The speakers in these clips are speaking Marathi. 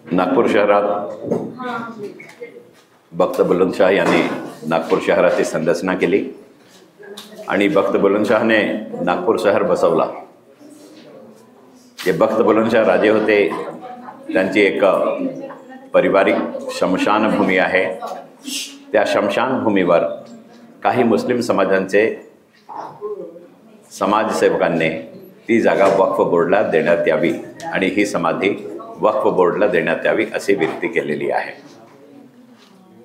नागपूर शहरात बख्त बुलंदशाह यांनी नागपूर शहराची संरचना केली आणि बख्त बुलंदशाहने नागपूर शहर बसवला। जे बख्त बुलंदशाह राजे होते त्यांची एक पारिवारिक शमशानभूमी आहे। त्या शमशानभूमीवर काही मुस्लिम समाजांचे समाजसेवकांनी ती जागा वक्फ बोर्डला देण्यात यावी आणि ही समाधी वक्फ बोर्डला देण्यात यावी अशी विनंती केलेली आहे।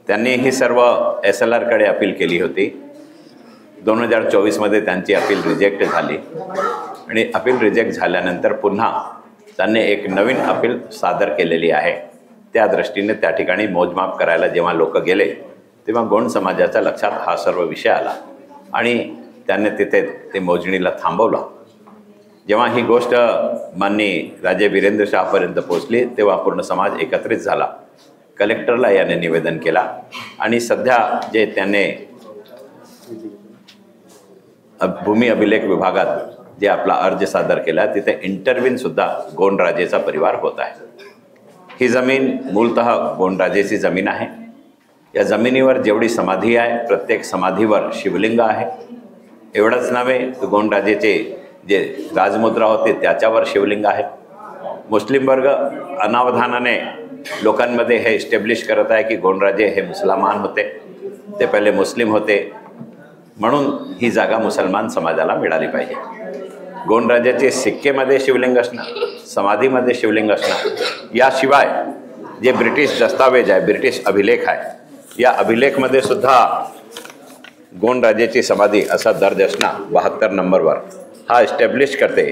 त्यांनी ही सर्व SLR कडे अपील केली होती। 2024 मध्ये त्यांची अपील रिजेक्ट झाली आणि अपील रिजेक्ट झाल्यानंतर पुन्हा त्यांनी एक नवीन अपील सादर केलेली आहे। त्या दृष्टीने त्या ठिकाणी मोजमाप करायला जेव्हा लोक गेले तेव्हा गोंड समाजाच्या लक्षात हा सर्व विषय आला आणि त्यांनी तिथे ते मोजणीला थांबवलं। जेव्हा ही गोष्ट माननीय राजे वीरेंद्र शाहपर्यंत पोहोचली तेव्हा पूर्ण समाज एकत्रित झाला। कलेक्टरला याने निवेदन केला आणि सध्या जे त्याने भूमी अभिलेख विभागात जे आपला अर्ज सादर केला तिथे इंटरव्ह्यू सुद्धा गोंडराजेचा परिवार होत आहे। ही जमीन मूलतः गोंडराजेची जमीन आहे। या जमिनीवर जेवढी समाधी आहे प्रत्येक समाधीवर शिवलिंग आहे। एवढंच नव्हे तर गोंडराजेचे जे राजमुद्रा होते त्याच्यावर शिवलिंग आहे। मुस्लिम वर्ग अनावधानाने लोकांमध्ये हे इस्टॅब्लिश करत आहे की गोंडराजे हे मुसलमान होते, ते पहिले मुस्लिम होते, म्हणून ही जागा मुसलमान समाजाला मिळाली पाहिजे। गोंडराजाचे सिक्केमध्ये शिवलिंग असणं, समाधीमध्ये शिवलिंग असणं, याशिवाय जे ब्रिटिश दस्तावेज आहे, ब्रिटिश अभिलेख आहे, या अभिलेखमध्ये सुद्धा गोंडराजेची समाधी असा दर्ज असणं 72 नंबरवर हा इस्टॅब्लिश करते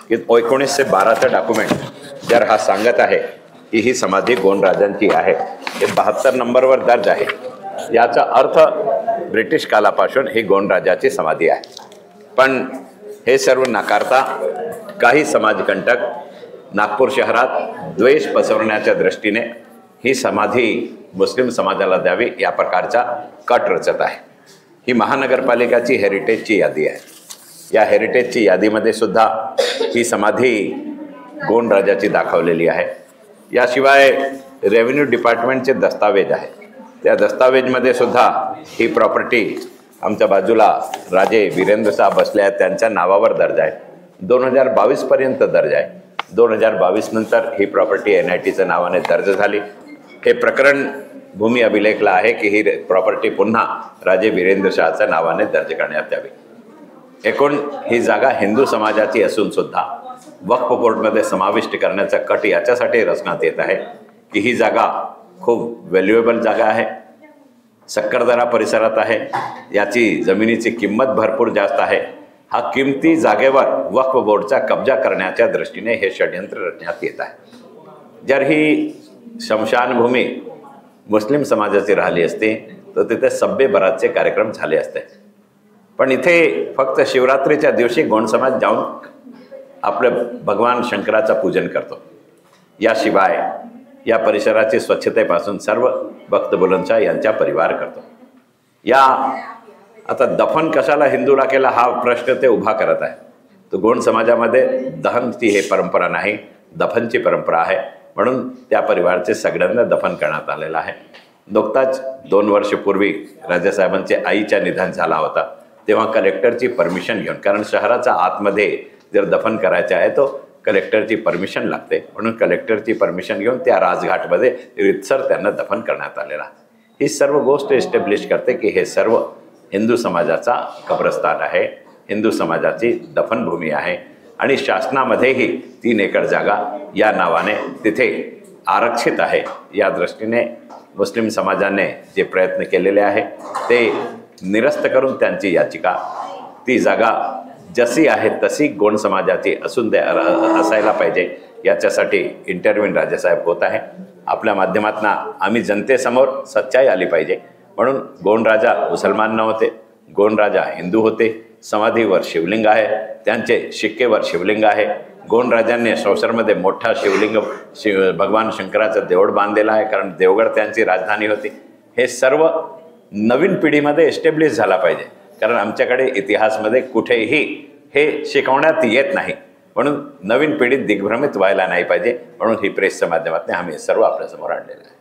की 1912चा डॉक्युमेंट जर हा सांगत आहे की ही समाधी गोंडराजांची आहे, हे 72 नंबरवर दर्ज आहे। याचा अर्थ ब्रिटिश कालापासून ही गोंडराजाची समाधी आहे। पण हे सर्व नाकारता काही समाजकंटक नागपूर शहरात द्वेष पसरवण्याच्या दृष्टीने ही समाधी मुस्लिम समाजाला द्यावी या प्रकारचा कट रचत आहे। ही महानगरपालिकाची हेरिटेजची यादी आहे। या हेरिटेजची यादीमध्ये सुद्धा ही समाधी गोंडराजाची दाखवलेली आहे। याशिवाय रेव्हेन्यू डिपार्टमेंटचे दस्तावेज आहे, त्या दस्तावेजमध्ये सुद्धा ही प्रॉपर्टी आमच्या बाजूला राजे वीरेंद्र शाह बसले आहेत त्यांच्या नावावर दर्ज आहे। 2022 पर्यंत दर्ज आहे। 2022 नंतर ही प्रॉपर्टी NITच्या नावाने दर्ज झाली। हे प्रकरण भूमी अभिलेखला आहे की ही प्रॉपर्टी पुन्हा राजे वीरेंद्र शाहच्या नावाने दर्ज करण्यात यावी। एकूण ही जागा हिंदू समाजाची असून सुद्धा वक्फ बोर्डमध्ये समाविष्ट करण्याचा कट याच्यासाठी रचण्यात येत आहे की ही जागा खूप व्हॅल्युएबल जागा आहे, सक्करदरा परिसरात आहे, याची जमिनीची किंमत भरपूर जास्त आहे। हा किमती जागेवर वक्फ बोर्डचा कब्जा करण्याच्या दृष्टीने हे षडयंत्र रचण्यात येत आहे। जर ही शमशानभूमी मुस्लिम समाजाची राहिली असते तर तिथे सभ्य बराचसे कार्यक्रम झाले असते, पण इथे फक्त शिवरात्रीच्या दिवशी गोंड समाज जाऊन आपले भगवान शंकराचं पूजन करतो। याशिवाय या परिसराची स्वच्छतेपासून सर्व बख्त बुलंदशाह यांचा परिवार करतो। या आता दफन कशाला हिंदूला केला हा प्रश्न ते उभा करत आहे। तो गोंड समाजामध्ये दहनची हे परंपरा नाही, दफनची परंपरा आहे, म्हणून त्या परिवाराचे सगळ्यांना दफन करण्यात आलेलं आहे। नुकताच 2 वर्षपूर्वी राजेसाहेबांचे आईच्या निधन झाला होता तेव्हा कलेक्टरची परमिशन घेऊन, कारण शहराच्या आतमध्ये जर दफन करायचे आहे तो कलेक्टरची परमिशन लागते, म्हणून कलेक्टरची परमिशन घेऊन त्या राजघाटमध्ये रितसर त्यांना दफन करण्यात आलेला। ही सर्व गोष्ट इस्टॅब्लिश करते की हे सर्व हिंदू समाजाचा कब्रस्तान आहे, हिंदू समाजाची दफनभूमी आहे आणि शासनामध्येही 3 एकर जागा या नावाने तिथे आरक्षित आहे। या दृष्टीने मुस्लिम समाजाने जे प्रयत्न केलेले आहे ते निरस्त करून त्यांची याचिका ती जागा जशी आहे तशी गोंड समाजाची असायला पाहिजे याच्यासाठी इंटरव्ह्यू राजेसाहेब होत आहे। आपल्या माध्यमातून आम्ही जनतेसमोर सच्चाई आली पाहिजे, म्हणून गोंडराजा मुसलमान नव्हते, गोंडराजा हिंदू होते। समाधीवर शिवलिंग आहे, त्यांचे शिक्केवर शिवलिंग आहे। गोंडराजांनी सौसरमध्ये मोठा शिवलिंग भगवान शंकराचं देऊळ बांधलेला आहे, कारण देवगड त्यांची राजधानी होती। हे सर्व नवीन पिढीमध्ये एस्टॅब्लिश झाला पाहिजे, कारण आमच्याकडे इतिहासमध्ये कुठेही हे शिकवण्यात येत नाही। म्हणून नवीन पिढी दिग्भ्रमित व्हायला नाही पाहिजे, म्हणून ही प्रेसच्या माध्यमातून आम्ही सर्व आपल्यासमोर आणलेलं आहे.